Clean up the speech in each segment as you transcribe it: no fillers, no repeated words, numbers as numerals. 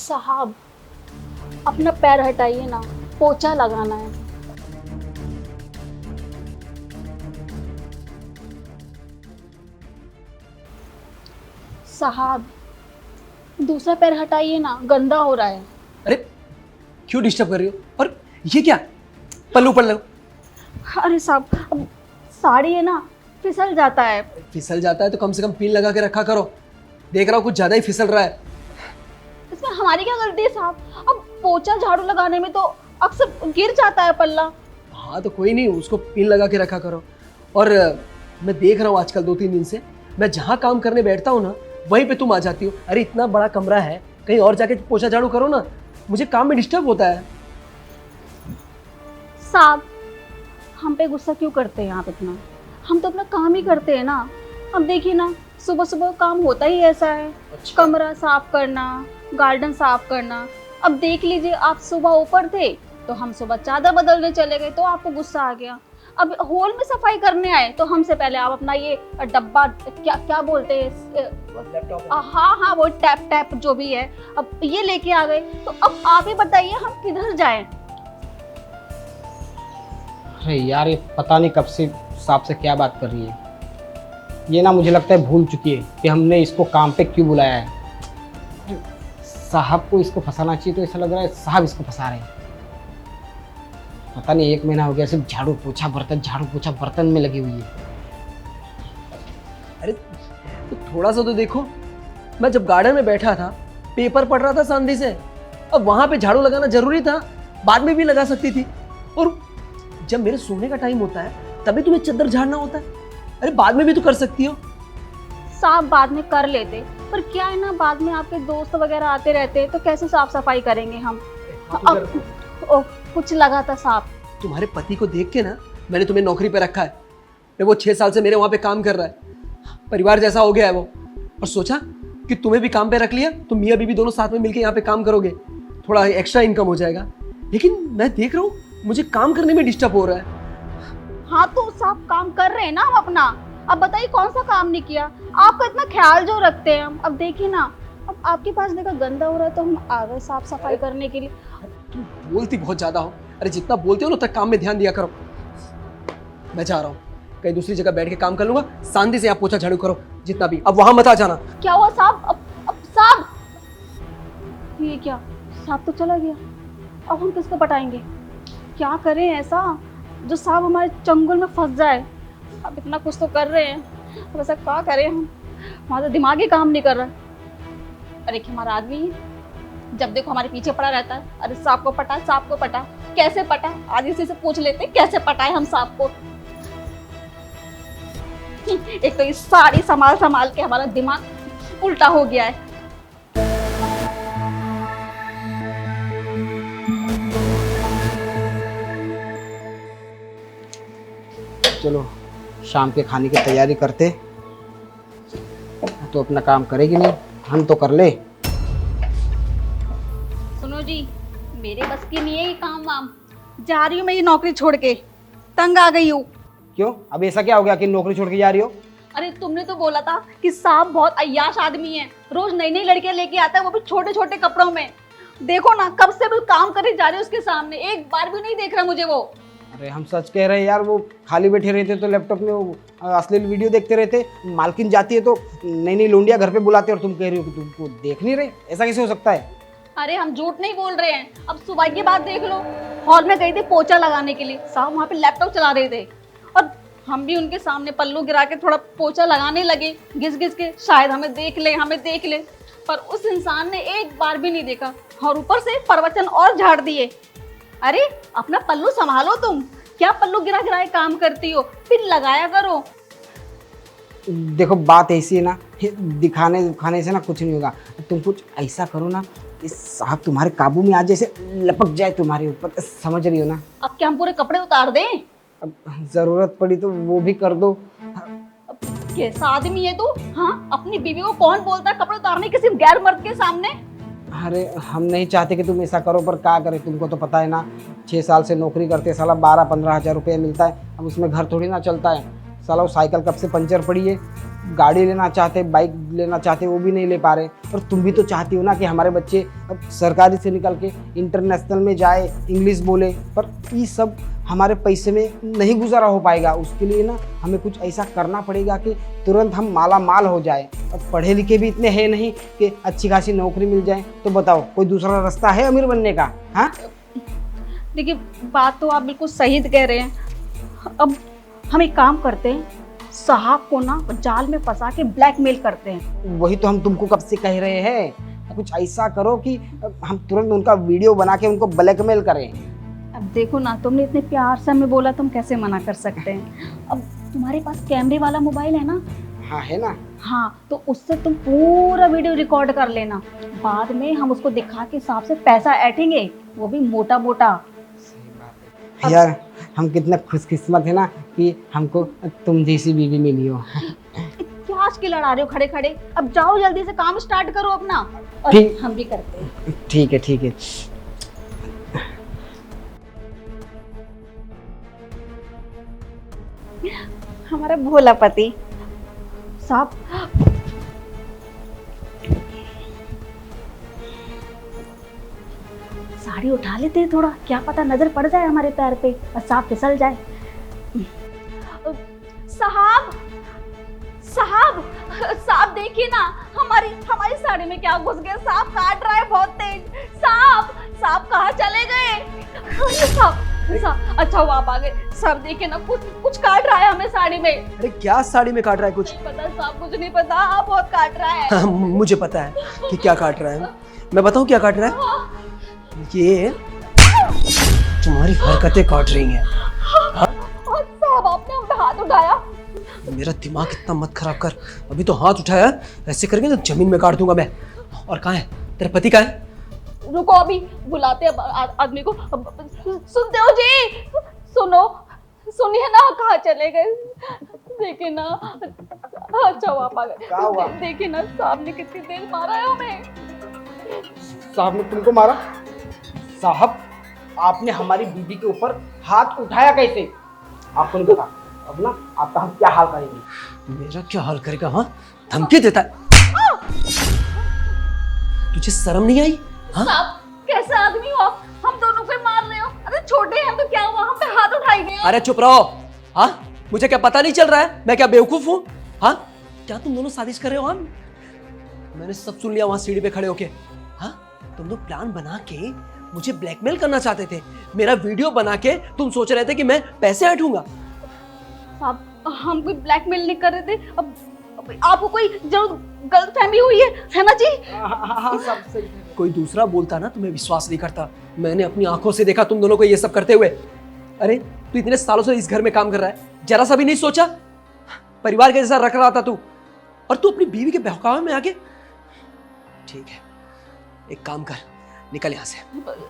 साहब, अपना पैर हटाइए ना, पोछा लगाना है। साहब, दूसरा पैर हटाइए ना, गंदा हो रहा है। अरे क्यों डिस्टर्ब कर रही हो? और ये क्या? पल्लू पल्लू अरे साहब, अब साड़ी है ना, फिसल जाता है। फिसल जाता है तो कम से कम पिन लगा के रखा करो। देख रहा हूँ कुछ ज्यादा ही फिसल रहा है। इसमें हमारी क्या गलती है साहब? अब पोछा झाड़ू लगाने में तो अक्सर गिर जाता है पल्ला। हाँ तो कोई नहीं, उसको पिन लगा के रखा करो। और मैं देख रहा हूँ आजकल 2-3 दिन से मैं जहाँ काम करने बैठता हूँ ना, वहीं पे तुम आ जाती हो। अरे इतना बड़ा कमरा है, कहीं और जाके पोछा झाड़ू करो ना, मुझे काम में डिस्टर्ब होता है। साहब, हम पे गुस्सा क्यों करते हैं आप इतना? हम तो अपना काम ही करते हैं ना। अब देखिए ना, सुबह सुबह काम होता ही ऐसा है। कमरा साफ करना, गार्डन साफ करना। अब देख लीजिए, आप सुबह ऊपर थे तो हम सुबह चादर बदलने चले गए तो आपको गुस्सा आ गया। अब हॉल में सफाई करने आए तो हमसे पहले आप अपना ये डब्बा, क्या क्या बोलते हैं, हाँ हाँ वो टैप टैप जो भी है, अब ये लेके आ गए। तो अब आप ही बताइए हम किधर जाएं? अरे यार, ये पता नहीं कब से साहब से क्या बात कर रही है। ये ना मुझे लगता है भूल चुकी है कि हमने इसको काम पे क्यों बुलाया है। साहब को इसको फंसाना चाहिए, तो ऐसा लग रहा है साहब इसको फंसा रहे हैं। पता नहीं 1 महीना हो गया सिर्फ झाड़ू पोछा बर्तन में लगी हुई है। अरे तो थोड़ा सा तो देखो, मैं जब गार्डन में बैठा था पेपर पढ़ रहा था शांति से। अब वहां पे झाड़ू लगाना जरूरी था? बाद में भी लगा सकती थी। और जब मेरे सोने का टाइम होता है तभी तुम्हें चद्दर झाड़ना होता है। अरे बाद में भी तो कर सकती हो। साफ बाद में कर लेते, पर क्या है ना, बाद में आपके दोस्त वगैरह आते रहते हैं तो कैसे साफ सफाई करेंगे हम? अब कुछ लगा था साफ। तुम्हारे पति को देख के ना मैंने तुम्हें नौकरी पे रखा है। वो 6 साल से मेरे वहां पे काम कर रहा है, परिवार जैसा हो गया है वो। और सोचा कि तुम्हें भी काम पे रख लिया तो मियाँ बीवी दोनों साथ में मिलकर यहाँ पे काम करोगे, थोड़ा एक्स्ट्रा इनकम हो जाएगा। लेकिन मैं देख रहा हूँ मुझे काम करने में डिस्टर्ब हो रहा है। हाँ तो साफ काम कर रहे हैं ना हम अपना। अब बताइए कौन सा काम नहीं किया? आपका इतना ख्याल जो रखते हैं हम। अब देखिए ना, अब आपके पास देखा गंदा हो रहा है तो हम आ गए साफ सफाई करने के लिए। तुम बोलती बहुत ज्यादा हो। अरे जितना बोलते हो ना उतना काम में ध्यान दिया करो। मैं जा रहा हूँ, कहीं दूसरी जगह बैठ के काम कर लूंगा। शांति से आप पोछा झाड़ू करो जितना भी। अब वहां मत आ जाना। क्या हुआ साहब? अब साहब, ये क्या, साहब तो चला गया। अब हम किसको पटाएंगे? क्या करें ऐसा जो साहब हमारे चंगुल में फंस जाए? अब इतना कुछ तो कर रहे हैं, अब ऐसा क्या करें हम? हमारा दिमाग ही काम नहीं कर रहा। अरे कि हमारा आदमी है, जब देखो हमारे पीछे पड़ा रहता है। अरे सांप को पटा, सांप को पटा। कैसे पटा? आज इसी से पूछ लेते कैसे पटाए हम सांप को। एक तो इस साड़ी संभाल संभाल के हमारा दिमाग उल्टा हो गया है। चलो शाम के खाने की तैयारी करते। तो अपना काम करेगी नहीं, हम तो कर ले। सुनो जी, मेरे बस की नहीं है ये काम वाम। जा रही हूँ मैं ये नौकरी छोड़ के, तंग आ गई हूँ। क्यों? अब ऐसा क्या हो गया कि नौकरी छोड़ के जा रही हो? अरे तुमने तो बोला था कि साहब बहुत अय्याश आदमी है, रोज नई नई लड़कियां लेके आता है, वो भी छोटे छोटे कपड़ों में। देखो ना, कब से भी काम करे जा रही है उसके सामने, एक बार भी नहीं देख रहा मुझे वो। अरे हम सच कह रहे हैं यार, वो खाली बैठे रहते तो लैपटॉप में वो अश्लील वीडियो देखते रहते। मालकिन जाती है तो नई नई लौंडिया घर पे बुलाते, और तुम कह रही हो कि तुमको देख नहीं रहे। ऐसा कैसे हो सकता है? अरे हम झूठ नहीं बोल रहे हैं। अब सुबह की बात देख लो, हॉल में गई थी पोछा लगाने के लिए, साहब वहाँ पे लैपटॉप चला रहे थे और हम भी उनके सामने पल्लू गिरा के थोड़ा पोछा लगाने लगे, घिस घिस के, शायद हमें देख ले हमें देख ले। पर उस इंसान ने एक बार भी नहीं देखा और ऊपर से प्रवचन और झाड़ दिए। अरे अपना पल्लू संभालो, तुम क्या पल्लू गिरा गिराए काम करती हो? फिर लगाया करो। देखो बात ऐसी है ना, दिखाने दिखाने से ना कुछ नहीं होगा। तुम कुछ ऐसा करो ना, इस साहब तुम्हारे काबू में आ जैसे लपक जाए तुम्हारे ऊपर, समझ रही हो ना? अब क्या हम पूरे कपड़े उतार दें? अब जरूरत पड़ी तो वो भी कर दो। अब कैसा आदमी है तू? हाँ, अपनी बीवी को कौन बोलता है कपड़े उतारने के सिर्फ गैर मर्द के सामने? अरे हम नहीं चाहते कि तुम ऐसा करो, पर क्या करें, तुमको तो पता है ना, 6 साल से नौकरी करते, साला 12-15 हज़ार रुपये मिलता है। अब उसमें घर थोड़ी ना चलता है। साला वो साइकिल कब से पंचर पड़ी है, गाड़ी लेना चाहते, बाइक लेना चाहते, वो भी नहीं ले पा रहे। और तुम भी तो चाहती हो ना कि हमारे बच्चे अब सरकारी से निकल के इंटरनेशनल में जाए, इंग्लिश बोले, पर ये सब हमारे पैसे में नहीं गुजारा हो पाएगा। उसके लिए ना हमें कुछ ऐसा करना पड़ेगा कि तुरंत हम माला माल हो जाए। अब पढ़े लिखे भी इतने हैं नहीं कि अच्छी खासी नौकरी मिल जाए। तो बताओ कोई दूसरा रास्ता है अमीर बनने का? हाँ, देखिए बात तो आप बिल्कुल सही कह रहे हैं। अब हम एक काम करते हैं, साहब को ना जाल में फंसा के ब्लैकमेल करते हैं। वही तो हम तुमको कब से कह रहे हैं, कुछ ऐसा करो कि हम तुरंत उनका वीडियो बना के उनको ब्लैकमेल करें। अब देखो ना, तुमने इतने प्यार से हमें बोला, तुम कैसे मना कर सकते हैं। अब तुम्हारे पास कैमरे वाला मोबाइल है ना? हाँ है ना। हाँ, तो उससे तुम पूरा वीडियो रिकॉर्ड कर लेना। बाद में हम उसको दिखा के साहब से पैसा ऐंठेंगे, वो भी मोटा मोटा। यार हम कितने खुशकिस्मत है ना कि हमको तुम जैसी बीवी मिली हो। क्या आज के लड़ा रहे हो खड़े खड़े? अब जाओ जल्दी से काम स्टार्ट करो अपना। और ठीक। हम भी करते हैं। ठीक है ठीक है। हमारा भोला पति साहब, साड़ी उठा लेते हैं थोड़ा, क्या पता नजर पड़ जाए हमारे पैर पे और साहब फिसल जाए। साहब साहब साहब देखिए ना, हमारी साड़ी में क्या घुस गया। साहब काट रहा है बहुत तेज। साहब कहाँ चले गए? साहब अच्छा वो आप आ गए। साहब देखिए ना, कुछ काट रहा है हमें साड़ी में। अरे क्या साड़ी में काट रहा है? कुछ नहीं पता साहब, कुछ नहीं पता। आप बहुत काट रहा है। हाँ, मुझे पता है कि क्या काट रहा है। मैं बताऊं क्या काट रहा है? ये तुम्हारी हरकतें काट रही हैं। और साहब आपने हम पे हाथ उठाया। मेरा दिमाग इतना मत खराब कर। अभी तो हाथ उठाया, ऐसे करके तो जमीन में काट दूंगा मैं। और कहाँ है तेरा पति? कहाँ है? रुको अभी बुलाते हैं आदमी को। सुनते हो जी? सुनिए ना, कहाँ चले गए? देखिए ना। अच्छा वो आप आ क्या हुआ? गए। देखिए ना, साहब ने कितनी देर मारा है हमें। साहब ने तुमको मारा? साहब आपने हमारी बीवी के ऊपर हाथ उठाया कैसे? आपको नहीं पता? अब ना आपका हम क्या हाल करेंगे। मेरा क्या हाल करेगा? हाँ, धमकी देता है। तुझे शर्म नहीं आई? हाँ? साहब कैसे आदमी हो आप? हम दोनों को मार रहे हो। अरे छोटे हैं तो क्या हुआ, हम पे हाथ उठाई गए। अरे चुप रहो। हाँ, मुझे क्या पता नहीं चल रहा है? मैं क्या बेवकूफ हूँ? हाँ, क्या तुम दोनों साजिश कर रहे हो? हाँ, मैंने सब सुन लिया वहां सीढ़ी पे खड़े होके। हाँ, तुम लोग प्लान बना के मुझे ब्लैकमेल करना चाहते थे। मेरा वीडियो बना के तुम सोच रहे थे कि मैं पैसे ऐंठूंगा। साहब हम कोई ब्लैकमेल नहीं कर रहे थे। अब आपको कोई जरूर गलतफहमी हुई है ना जी? हाँ सब सही है। कोई दूसरा बोलता ना तुम्हें विश्वास नहीं करता। मैंने अपनी आंखों से देखा तुम दोनों को ये सब करते हुए। अरे तू इतने सालों से इस घर में काम कर रहा है, जरा सा भी नहीं सोचा? परिवार के जैसा रख रहा था तू, और तू अपनी बीवी के बहकावे में आके। ठीक है, एक काम कर, निकल यहाँ से।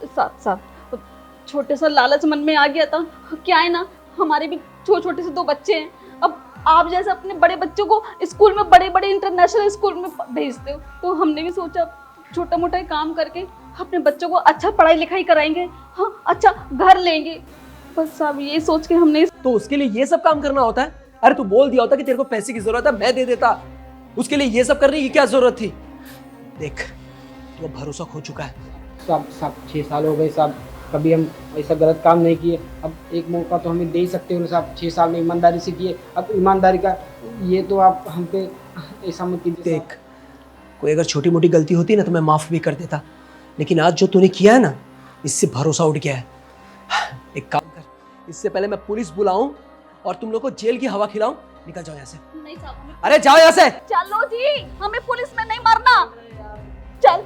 साहब छोटे सा लालच मन में आ गया था। क्या है ना, हमारे भी छोटे से 2 बच्चे हैं। अब आप जैसे अपने बड़े बच्चों को स्कूल में, बड़े इंटरनेशनल स्कूल में भेजते हो, तो हमने भी सोचा छोटा मोटा काम करके अपने बच्चों को अच्छा पढ़ाई लिखाई कराएंगे। हाँ, अच्छा घर लेंगे। बस साहब ये सोच के हमने। तो उसके लिए ये सब काम करना होता है? अरे तू बोल दिया होता कि तेरे को पैसे की जरूरत है, मैं दे देता। उसके लिए ये सब करने की क्या जरूरत थी? देख, तू अब भरोसा खो चुका है। साहब 6 साल हो गए साहब, कभी हम ऐसा गलत काम नहीं किए। अब एक मौका तो हमें दे ही सकते हो ना साहब। 6 साल में ईमानदारी से किए, अब ईमानदारी का ये तो आप हम पे ऐसा मत कीजिए। देख, कोई अगर छोटी मोटी गलती होती ना तो मैं माफ भी कर देता, लेकिन आज जो तूने किया है ना, इससे भरोसा उठ गया है। एक काम कर, इससे पहले मैं पुलिस बुलाऊं और तुम लोग को जेल की हवा खिलाऊं, निकल जाओ यहाँ से। नहीं साहब, अरे जाओ यहाँ से। चलो जी, हमें पुलिस में नहीं मरना। चल।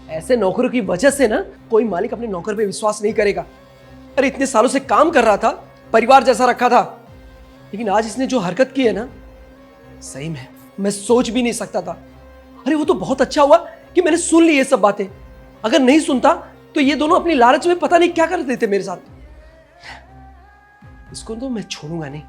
ऐसे नौकरों की वजह से ना कोई मालिक अपने नौकर पे विश्वास नहीं करेगा। अरे इतने सालों से काम कर रहा था, परिवार जैसा रखा था, लेकिन आज इसने जो हरकत की है ना, सही में मैं सोच भी नहीं सकता था। अरे वो तो बहुत अच्छा हुआ कि मैंने सुन ली ये सब बातें। अगर नहीं सुनता तो ये दोनों अपनी लालच में पता नहीं क्या कर देते मेरे साथ। इसको तो मैं छोड़ूंगा नहीं।